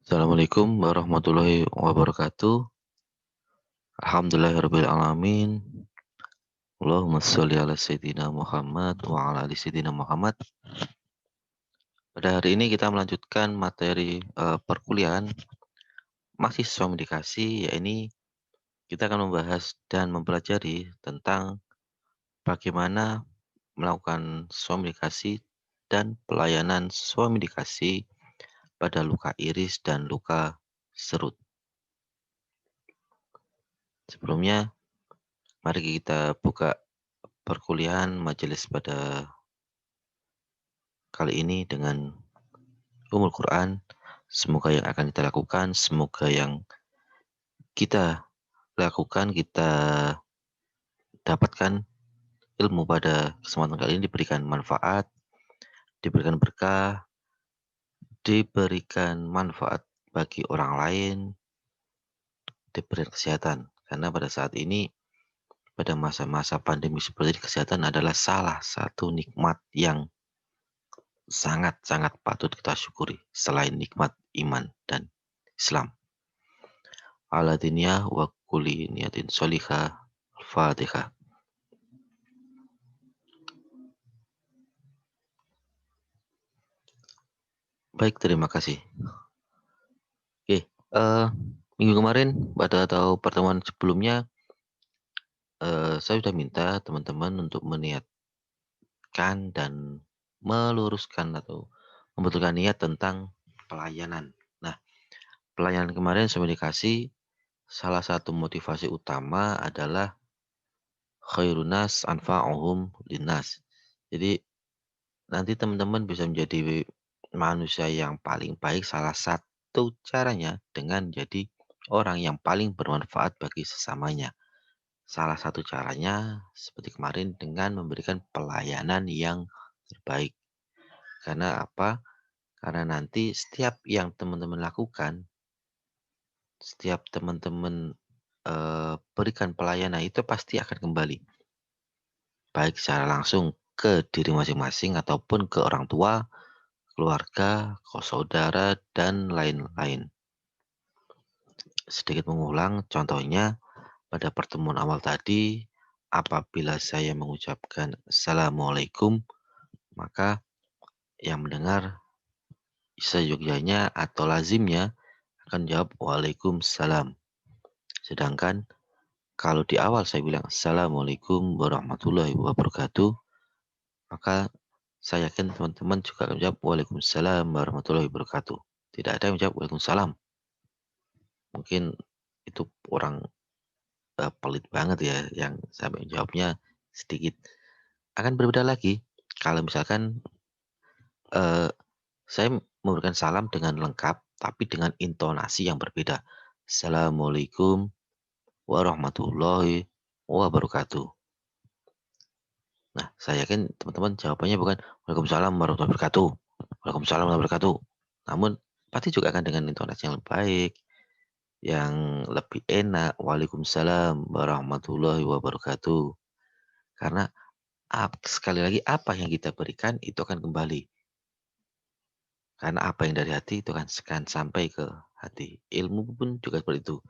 Assalamualaikum warahmatullahi wabarakatuh. Alhamdulillahirabbil alamin. Allahumma sholli ala sayyidina Muhammad wa ala ali sayyidina Muhammad. Pada hari ini kita melanjutkan materi perkuliahan mahasiswa medikasi, yakni kita akan membahas dan mempelajari tentang bagaimana melakukan swamedikasi dan pelayanan swamedikasi pada luka iris dan luka serut. Sebelumnya, mari kita buka perkuliahan majelis pada kali ini dengan Ummul Quran. Semoga yang akan kita lakukan, semoga yang kita lakukan, kita dapatkan ilmu pada kesempatan kali ini diberikan manfaat, diberikan berkah, diberikan manfaat bagi orang lain, diberikan kesehatan. Karena pada saat ini, pada masa-masa pandemi seperti ini, kesehatan adalah salah satu nikmat yang sangat-sangat patut kita syukuri selain nikmat iman dan Islam. Ala diniyah wa kulli niyatin sholihah. Al-Fatihah. Baik, terima kasih. Oke, minggu kemarin atau pertemuan sebelumnya saya sudah minta teman-teman untuk meniatkan dan meluruskan atau membetulkan niat tentang pelayanan. Nah, pelayanan kemarin komunikasi salah satu motivasi utama adalah khairunas anfa'uhum linnas. Jadi nanti teman-teman bisa menjadi manusia yang paling baik, salah satu caranya dengan jadi orang yang paling bermanfaat bagi sesamanya. Salah satu caranya seperti kemarin dengan memberikan pelayanan yang terbaik. Karena apa? Karena nanti setiap yang teman-teman lakukan, setiap teman-teman berikan pelayanan itu pasti akan kembali. Baik secara langsung ke diri masing-masing ataupun ke orang tua, keluarga, saudara, dan lain-lain. Sedikit mengulang, contohnya pada pertemuan awal tadi, apabila saya mengucapkan Assalamualaikum, maka yang mendengar seyogyanya atau lazimnya akan jawab Waalaikumsalam. Sedangkan kalau di awal saya bilang Assalamualaikum warahmatullahi wabarakatuh, maka saya yakin teman-teman juga akan menjawab Waalaikumsalam warahmatullahi wabarakatuh. Tidak ada yang menjawab Waalaikumsalam. Mungkin itu orang pelit banget ya yang sampai jawabnya sedikit. Akan berbeda lagi kalau misalkan saya memberikan salam dengan lengkap tapi dengan intonasi yang berbeda. Assalamualaikum warahmatullahi wabarakatuh. Nah, saya yakin teman-teman jawabannya bukan Waalaikumsalam warahmatullahi wabarakatuh. Waalaikumsalam warahmatullahi wabarakatuh. Namun pasti juga akan dengan intonasi yang lebih baik, yang lebih enak. Waalaikumsalam warahmatullahi wabarakatuh. Karena sekali lagi apa yang kita berikan itu akan kembali. Karena apa yang dari hati itu akan sampai ke hati. Ilmu pun juga seperti itu.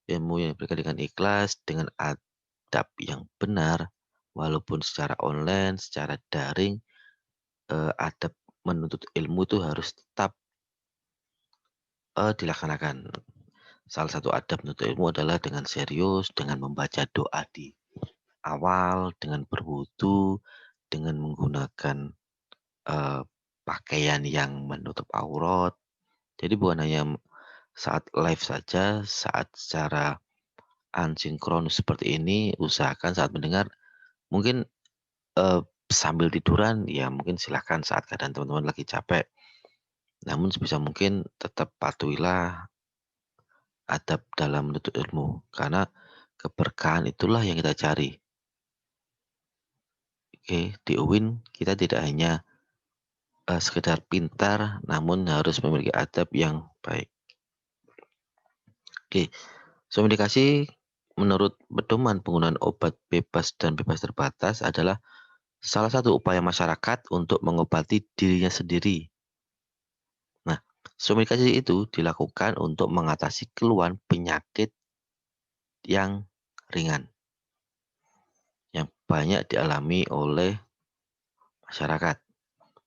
Ilmu yang diberikan dengan ikhlas, dengan adab yang benar, walaupun secara online, secara daring, adab menuntut ilmu itu harus tetap dilaksanakan. Salah satu adab menuntut ilmu adalah dengan serius, dengan membaca doa di awal, dengan berwudu, dengan menggunakan eh, pakaian yang menutup aurat. Jadi bukan hanya saat live saja, saat secara asinkronus seperti ini, usahakan saat mendengar mungkin sambil tiduran ya mungkin silahkan saat keadaan teman-teman lagi capek. Namun sebisa mungkin tetap patuhilah adab dalam menuntut ilmu karena keberkahan itulah yang kita cari. Oke, di UIN kita tidak hanya sekedar pintar, namun harus memiliki adab yang baik. Oke, komunikasi menurut pedoman penggunaan obat bebas dan bebas terbatas adalah salah satu upaya masyarakat untuk mengobati dirinya sendiri. Nah, Somikasi itu dilakukan untuk mengatasi keluhan penyakit yang ringan yang banyak dialami oleh masyarakat.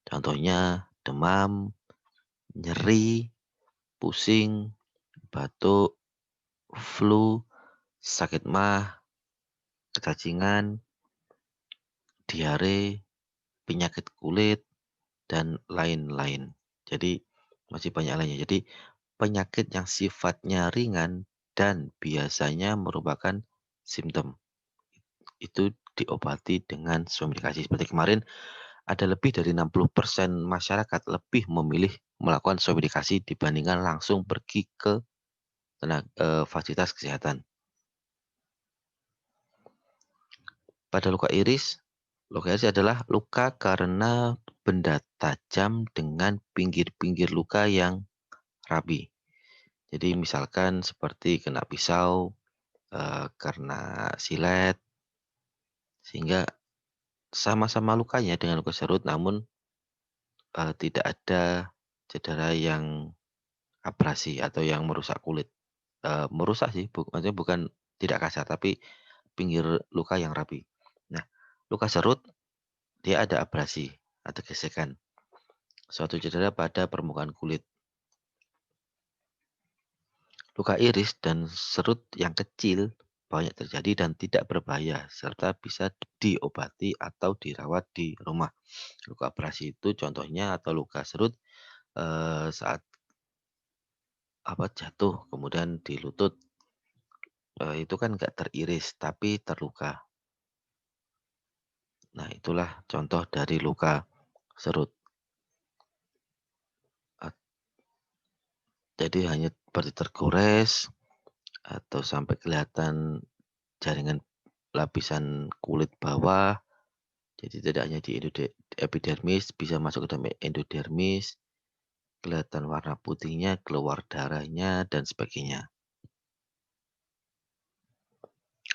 Contohnya demam, nyeri, pusing, batuk, flu, sakit mah, kecacingan, diare, penyakit kulit, dan lain-lain. Jadi masih banyak lainnya. Jadi penyakit yang sifatnya ringan dan biasanya merupakan simptom itu diobati dengan somikasi. Seperti kemarin ada lebih dari 60% masyarakat lebih memilih melakukan somikasi dibandingkan langsung pergi ke fasilitas kesehatan. Pada luka iris adalah luka karena benda tajam dengan pinggir-pinggir luka yang rapi. Jadi misalkan seperti kena pisau, karena silet, sehingga sama-sama lukanya dengan luka serut namun tidak ada cedera yang abrasi atau yang merusak kulit. Merusak sih, maksudnya bukan tidak kasar, tapi pinggir luka yang rapi. Nah, luka serut dia ada abrasi, ada gesekan, suatu cedera pada permukaan kulit. Luka iris dan serut yang kecil banyak terjadi dan tidak berbahaya, serta bisa diobati atau dirawat di rumah. Luka abrasi itu contohnya atau luka serut saat jatuh kemudian di lutut, itu kan nggak teriris tapi terluka. Nah, itulah contoh dari luka serut. Eee, jadi hanya seperti tergores atau sampai kelihatan jaringan lapisan kulit bawah. Jadi tidak hanya di epidermis, bisa masuk ke dalam endodermis, kelihatan warna putihnya, keluar darahnya, dan sebagainya.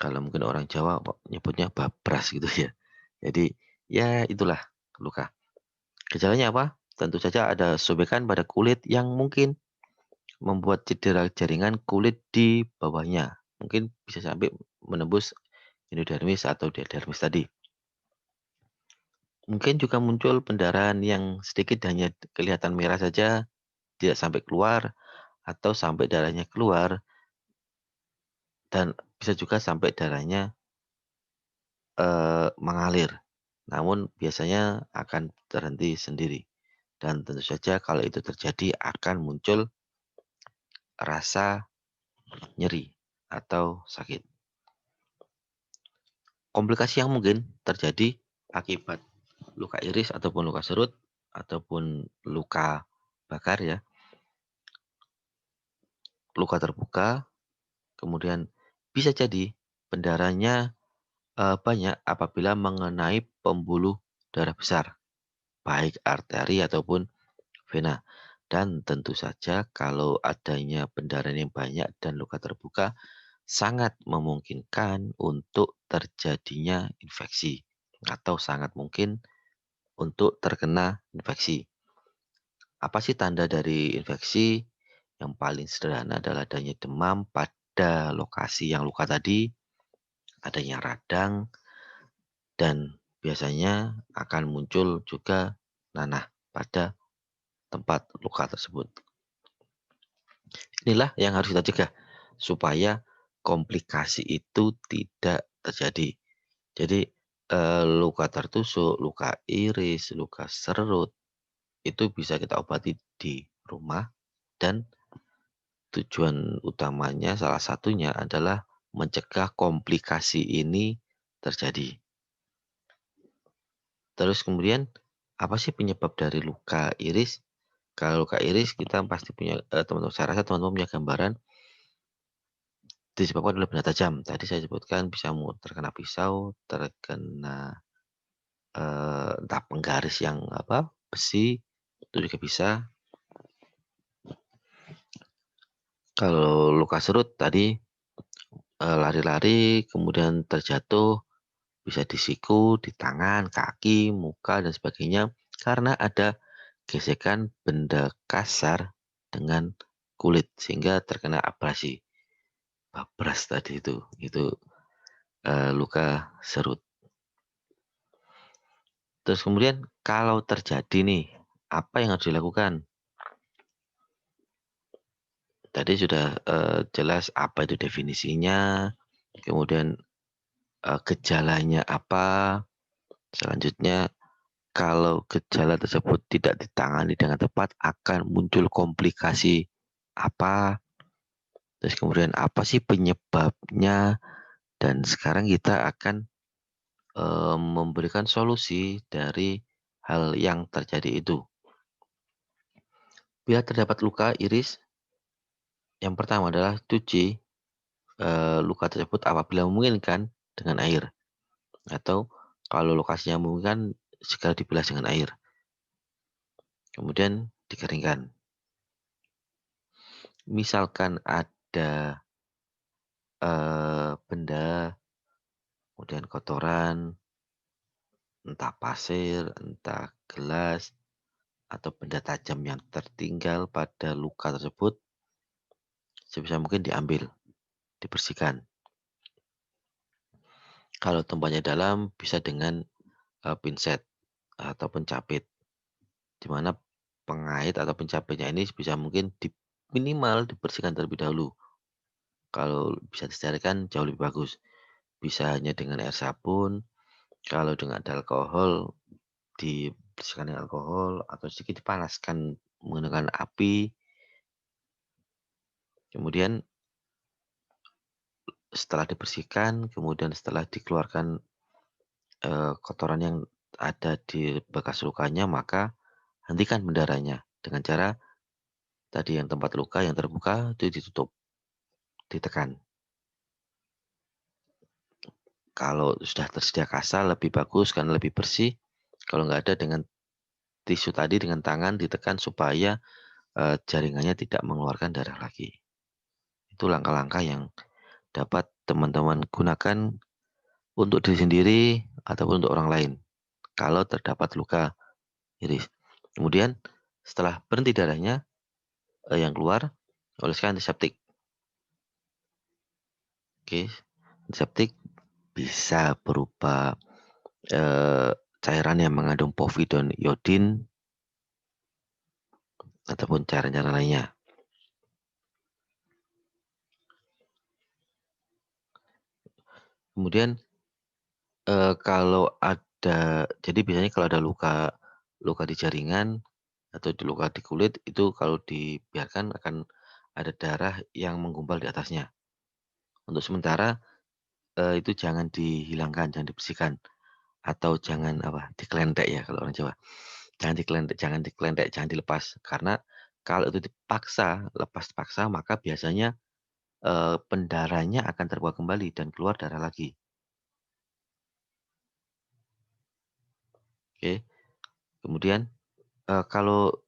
Kalau mungkin orang Jawa nyebutnya babras gitu ya. Jadi ya itulah luka. Gejalanya apa? Tentu saja ada sobekan pada kulit yang mungkin membuat cedera jaringan kulit di bawahnya. Mungkin bisa sampai menembus endodermis atau diadermis tadi. Mungkin juga muncul pendarahan yang sedikit hanya kelihatan merah saja, tidak sampai keluar, atau sampai darahnya keluar, dan bisa juga sampai darahnya mengalir. Namun biasanya akan terhenti sendiri. Dan tentu saja kalau itu terjadi akan muncul rasa nyeri atau sakit. Komplikasi yang mungkin terjadi akibat luka iris ataupun luka serut ataupun luka bakar ya, luka terbuka, kemudian bisa jadi pendarahannya banyak apabila mengenai pembuluh darah besar, baik arteri ataupun vena. Dan tentu saja kalau adanya pendarahan yang banyak dan luka terbuka, sangat memungkinkan untuk terjadinya infeksi atau sangat mungkin untuk terkena infeksi. Apa sih tanda dari infeksi? Yang paling sederhana adalah adanya demam pada lokasi yang luka tadi, adanya radang, dan biasanya akan muncul juga nanah pada tempat luka tersebut. Inilah yang harus kita cegah supaya komplikasi itu tidak terjadi. Jadi luka tertusuk, luka iris, luka serut itu bisa kita obati di rumah dan tujuan utamanya salah satunya adalah mencegah komplikasi ini terjadi. Terus kemudian apa sih penyebab dari luka iris? Kalau luka iris kita pasti punya teman-teman saya rasa teman-teman punya gambaran disebabkan oleh benda tajam. Tadi saya sebutkan bisa terkena pisau, terkena entah penggaris yang besi, itu juga bisa. Kalau luka serut tadi lari-lari kemudian terjatuh, bisa di siku, di tangan, kaki, muka, dan sebagainya karena ada gesekan benda kasar dengan kulit sehingga terkena abrasi. Babras tadi itu luka serut. Terus kemudian kalau terjadi nih, apa yang harus dilakukan? Tadi sudah jelas apa itu definisinya, kemudian gejalanya apa. Selanjutnya, kalau gejala tersebut tidak ditangani dengan tepat, akan muncul komplikasi apa. Terus kemudian apa sih penyebabnya? Dan sekarang kita akan memberikan solusi dari hal yang terjadi itu. Bila terdapat luka iris, yang pertama adalah cuci luka tersebut apabila memungkinkan dengan air, atau kalau lokasinya memungkinkan segera dibilas dengan air. Kemudian dikeringkan. Misalkan ada benda, kemudian kotoran, entah pasir, entah gelas, atau benda tajam yang tertinggal pada luka tersebut, sebisa mungkin diambil, dibersihkan. Kalau tempatnya dalam, bisa dengan pinset atau pencapit, di mana pengait atau pencapitnya ini bisa mungkin minimal dibersihkan terlebih dahulu. Kalau bisa disterilkan jauh lebih bagus. Bisa hanya dengan air sabun, kalau dengan ada alkohol dibersihkan dengan alkohol atau sedikit dipanaskan menggunakan api. Kemudian setelah dibersihkan, kemudian setelah dikeluarkan kotoran yang ada di bekas lukanya, maka hentikan mendarahnya dengan cara tadi yang tempat luka yang terbuka itu ditutup, ditekan. Kalau sudah tersedia kasa lebih bagus karena lebih bersih. Kalau nggak ada dengan tisu tadi dengan tangan ditekan supaya jaringannya tidak mengeluarkan darah lagi. Itu langkah-langkah yang dapat teman-teman gunakan untuk diri sendiri ataupun untuk orang lain kalau terdapat luka iris. Kemudian setelah berhenti darahnya yang keluar, oleskan antiseptik. Oke, antiseptik bisa berupa cairan yang mengandung povidone iodin ataupun cara-cara lainnya. Kemudian kalau ada, jadi biasanya kalau ada luka di jaringan atau di luka di kulit itu kalau dibiarkan akan ada darah yang menggumpal di atasnya. Untuk sementara itu jangan dihilangkan, jangan dibersihkan atau jangan apa dikelentek ya kalau orang Jawa. Jangan dikelentek, jangan dilepas karena kalau itu dipaksa, lepas paksa maka biasanya pendarahnya akan terbuka kembali dan keluar darah lagi. Oke. Kemudian kalau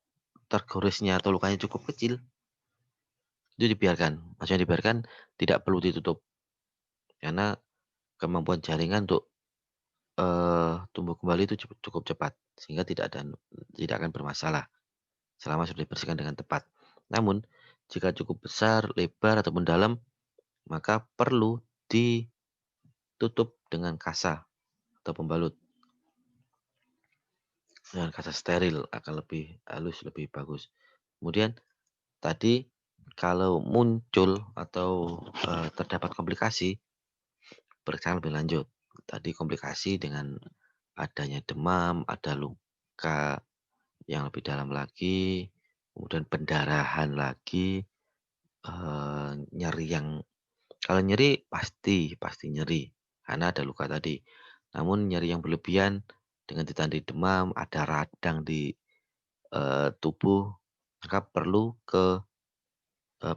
tergoresnya atau lukanya cukup kecil, itu dibiarkan. Maksudnya dibiarkan, tidak perlu ditutup. Karena kemampuan jaringan untuk tumbuh kembali itu cukup cepat, sehingga tidak akan bermasalah selama sudah dibersihkan dengan tepat. Namun, jika cukup besar, lebar, ataupun dalam, maka perlu ditutup dengan kasa atau pembalut. Dengan kasa steril akan lebih halus, lebih bagus. Kemudian tadi kalau muncul atau terdapat komplikasi, periksa lebih lanjut. Tadi komplikasi dengan adanya demam, ada luka yang lebih dalam lagi, kemudian pendarahan lagi, nyeri yang kalau nyeri pasti nyeri karena ada luka tadi. Namun nyeri yang berlebihan dengan ditandai demam, ada radang di tubuh, maka perlu ke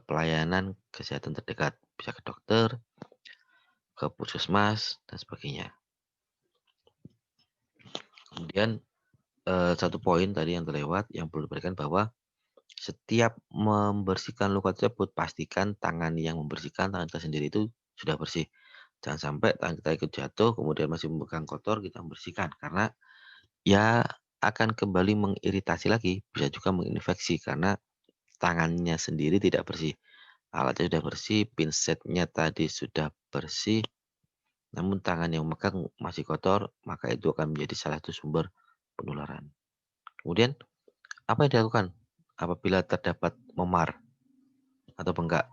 pelayanan kesehatan terdekat, bisa ke dokter, ke puskesmas, dan sebagainya. Kemudian satu poin tadi yang terlewat yang perlu diberikan bahwa setiap membersihkan luka tersebut, pastikan tangan yang membersihkan, tangan kita sendiri itu sudah bersih. Jangan sampai tangan kita ikut jatuh, kemudian masih memegang kotor, kita membersihkan. Karena ya akan kembali mengiritasi lagi, bisa juga menginfeksi karena tangannya sendiri tidak bersih. Alatnya sudah bersih, pinsetnya tadi sudah bersih, namun tangan yang memegang masih kotor, maka itu akan menjadi salah satu sumber penularan. Kemudian, apa yang dilakukan apabila terdapat memar atau bengkak?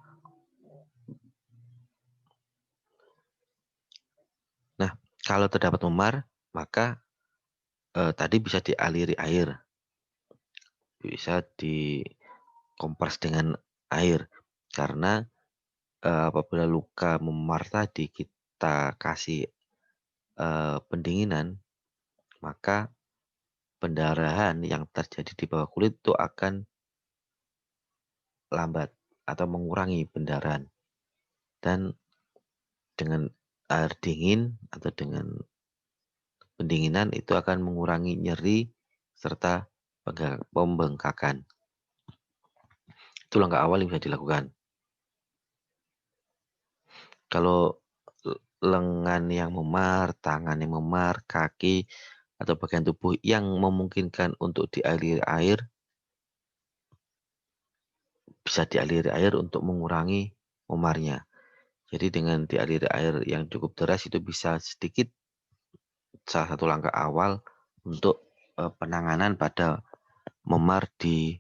Nah, kalau terdapat memar, maka tadi bisa dialiri air, bisa dikompres dengan air. Karena apabila luka memar tadi kita kasih pendinginan, maka pendarahan yang terjadi di bawah kulit itu akan lambat atau mengurangi pendarahan. Dan dengan air dingin atau dengan pendinginan itu akan mengurangi nyeri serta pembengkakan. Itu langkah awal yang bisa dilakukan. Kalau lengan yang memar, tangan yang memar, kaki, atau bagian tubuh yang memungkinkan untuk dialiri air, bisa dialiri air untuk mengurangi memarnya. Jadi dengan dialiri air yang cukup deras itu bisa sedikit salah satu langkah awal untuk penanganan pada memar di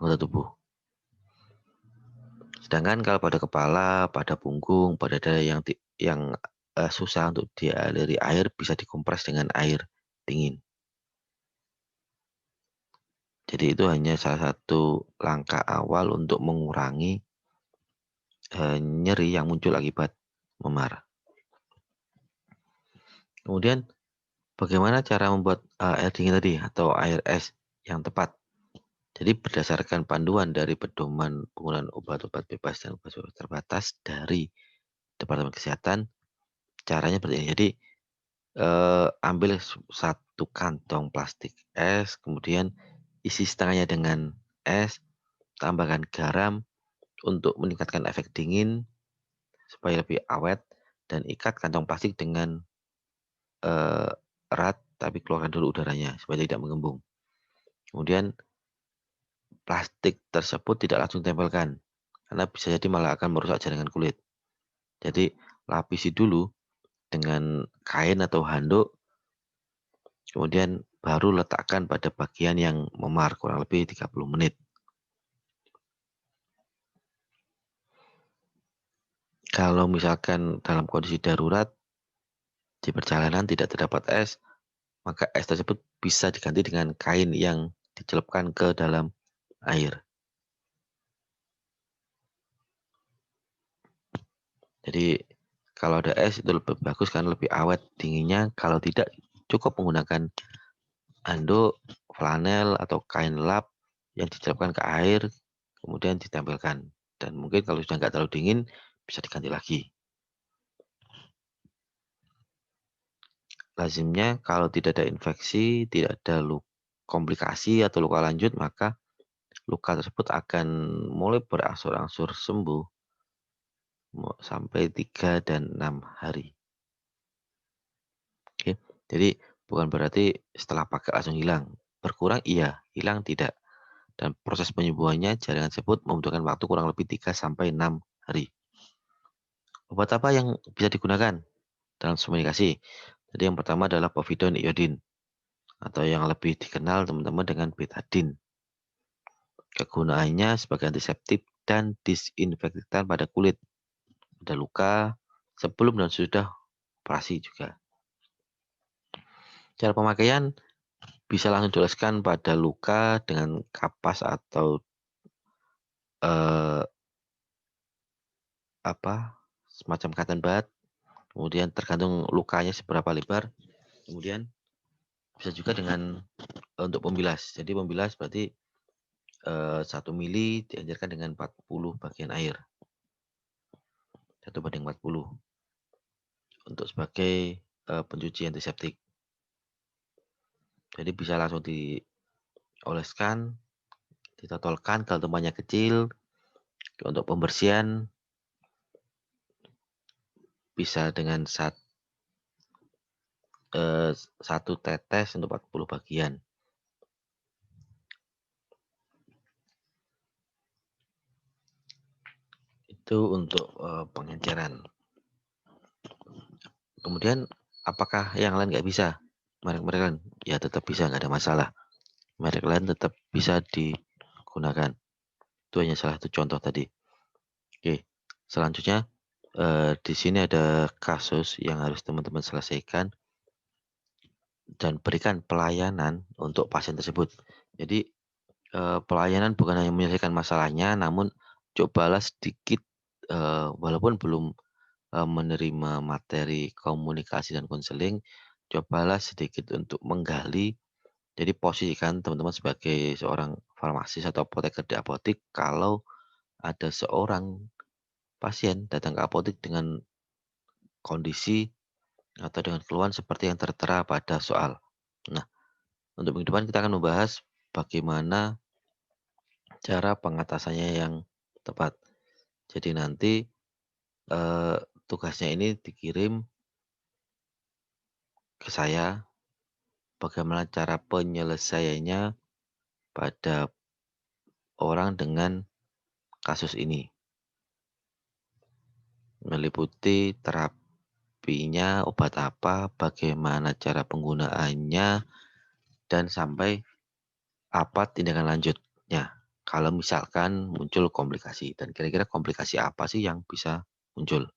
anggota tubuh. Sedangkan kalau pada kepala, pada punggung, pada dada yang susah untuk dialiri air bisa dikompres dengan air dingin. Jadi itu hanya salah satu langkah awal untuk mengurangi nyeri yang muncul akibat memar. Kemudian bagaimana cara membuat air dingin tadi atau air es yang tepat? Jadi berdasarkan panduan dari pedoman penggunaan obat-obat bebas dan obat terbatas dari Departemen Kesehatan, caranya seperti ini. Jadi ambil satu kantong plastik es, kemudian isi setengahnya dengan es, tambahkan garam untuk meningkatkan efek dingin supaya lebih awet, dan ikat kantong plastik dengan erat, tapi keluarkan dulu udaranya supaya tidak mengembung. Kemudian plastik tersebut tidak langsung tempelkan, karena bisa jadi malah akan merusak jaringan kulit. Jadi lapisi dulu dengan kain atau handuk, kemudian baru letakkan pada bagian yang memar kurang lebih 30 menit. Kalau misalkan dalam kondisi darurat, di perjalanan tidak terdapat es, maka es tersebut bisa diganti dengan kain yang dicelupkan ke dalam air. Jadi kalau ada es itu lebih bagus kan, lebih awet dinginnya. Kalau tidak, cukup menggunakan handuk, flanel, atau kain lap yang dicelupkan ke air, kemudian ditempelkan. Dan mungkin kalau sudah nggak terlalu dingin, bisa diganti lagi. Lazimnya kalau tidak ada infeksi, tidak ada komplikasi atau luka lanjut, maka luka tersebut akan mulai berangsur-angsur sembuh sampai 3 dan 6 hari. Oke, jadi bukan berarti setelah pakai langsung hilang. Berkurang iya, hilang tidak. Dan proses penyembuhannya jaringan tersebut membutuhkan waktu kurang lebih 3 sampai 6 hari. Obat apa yang bisa digunakan dalam komunikasi? Jadi yang pertama adalah povidone iodine atau yang lebih dikenal teman-teman dengan betadine. Kegunaannya sebagai antiseptik dan disinfektan pada kulit, pada luka, sebelum dan sudah operasi juga. Cara pemakaian bisa langsung dioleskan pada luka dengan kapas atau eh, semacam cotton bud. Kemudian tergantung lukanya seberapa lebar. Kemudian bisa juga dengan untuk pembilas. Jadi pembilas berarti 1 mili dianjurkan dengan 40 bagian air. 1:40 untuk sebagai pencuci antiseptik. Jadi bisa langsung dioleskan, ditotolkan kalau tempatnya kecil. Untuk pembersihan bisa dengan 1 tetes untuk 40 bagian. Itu untuk pengenceran. Kemudian apakah yang lain nggak bisa? Merek-merek lain? Ya tetap bisa, nggak ada masalah. Merek lain tetap bisa digunakan. Itu hanya salah satu contoh tadi. Oke, selanjutnya di sini ada kasus yang harus teman-teman selesaikan dan berikan pelayanan untuk pasien tersebut. Jadi pelayanan bukan hanya menyelesaikan masalahnya, namun cobalah sedikit walaupun belum menerima materi komunikasi dan konseling, cobalah sedikit untuk menggali. Jadi posisikan teman-teman sebagai seorang farmasis atau apoteker di apotik, kalau ada seorang pasien datang ke apotik dengan kondisi atau dengan keluhan seperti yang tertera pada soal. Nah, untuk minggu depan kita akan membahas bagaimana cara pengatasannya yang tepat. Jadi nanti eh, tugasnya ini dikirim ke saya, bagaimana cara penyelesaiannya pada orang dengan kasus ini, meliputi terapinya, obat apa, bagaimana cara penggunaannya, dan sampai apa tindakan lanjutnya. Kalau misalkan muncul komplikasi, dan kira-kira komplikasi apa sih yang bisa muncul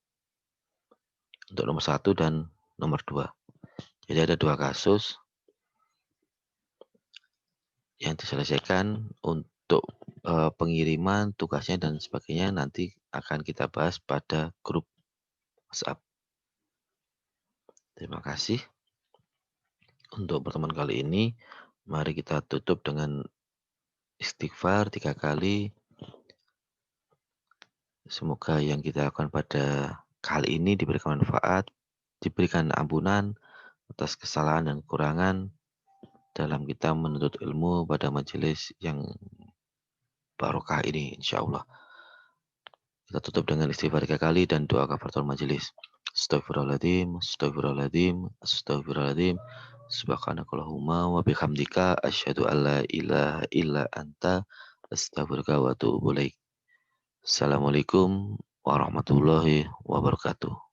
untuk nomor satu dan nomor dua. Jadi ada dua kasus yang diselesaikan untuk pengiriman tugasnya dan sebagainya, nanti akan kita bahas pada grup WhatsApp. Terima kasih untuk pertemuan kali ini. Mari kita tutup dengan istighfar 3 kali. Semoga yang kita lakukan pada kali ini diberikan manfaat, diberikan ampunan atas kesalahan dan kekurangan dalam kita menuntut ilmu pada majelis yang barokah ini, insya Allah. Kita tutup dengan istighfar 3 kali dan doa kafaratul majelis. Astagfirullahaladzim, astagfirullahaladzim, astagfirullahaladzim. Subhanakallahumma wa bihamdika asyhadu an la ilaha illa anta astaghfiruka wa atubu ilaik. Assalamualaikum warahmatullahi wabarakatuh.